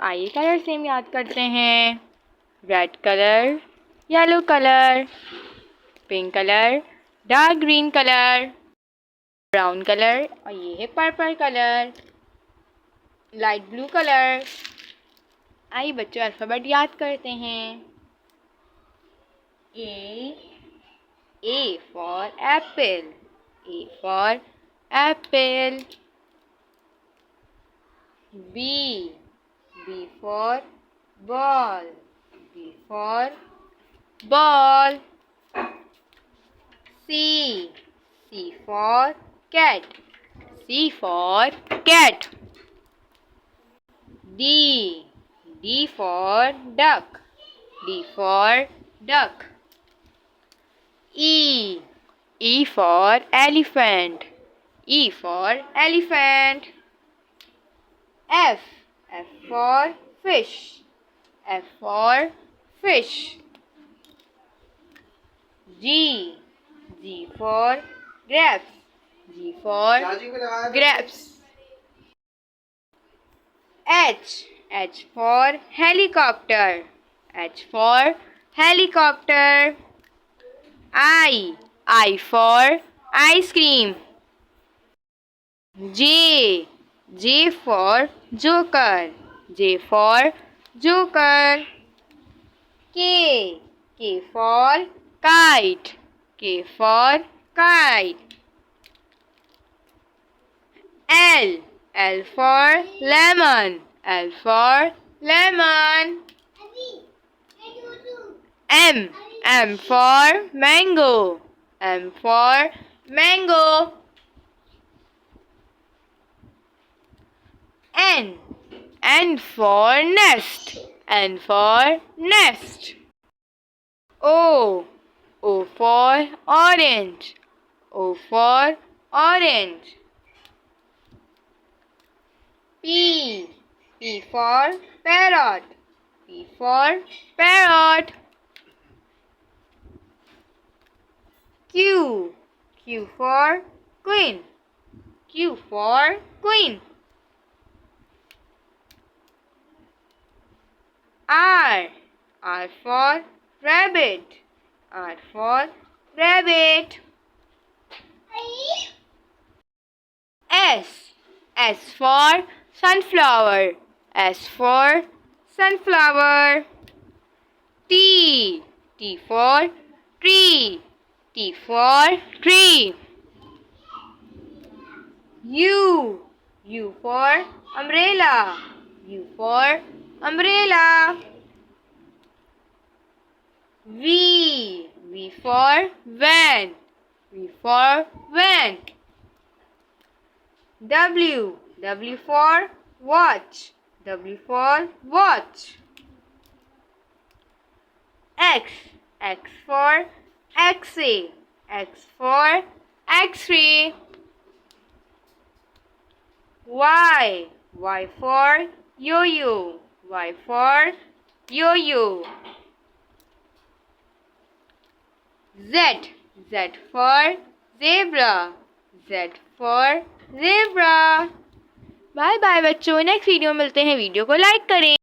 आइए colour same याद करते हैं। Red colour, yellow colour, pink colour, dark green colour, brown colour और ये है purple colour, light blue colour. आइए बच्चों अल्फ़ाबेट याद करते हैं। A for apple. A for apple. B for ball. B for ball. C for cat. C for cat. D for duck. D for duck. E for elephant. E for elephant. F for fish. F for fish. G for grapes. G for grapes. H for helicopter. H for helicopter. I for ice cream. J for joker. J for joker. K for kite. K for kite. L for lemon. L for lemon. M for mango. M for mango. N for nest. N for nest. O for orange. O for orange. P for parrot. P for parrot. Q for queen. Q for queen. R for rabbit. R for rabbit. S for sunflower. S for sunflower. T for tree. T for tree. U for umbrella. U for umbrella. V for van. V for van. W for watch. W for watch. X for X-ray. X for X-ray. Y for yo-yo. Y for yo-yo. Z for zebra. Z for zebra. Bye bye बच्चों, next video में मिलते हैं। Video को like करें।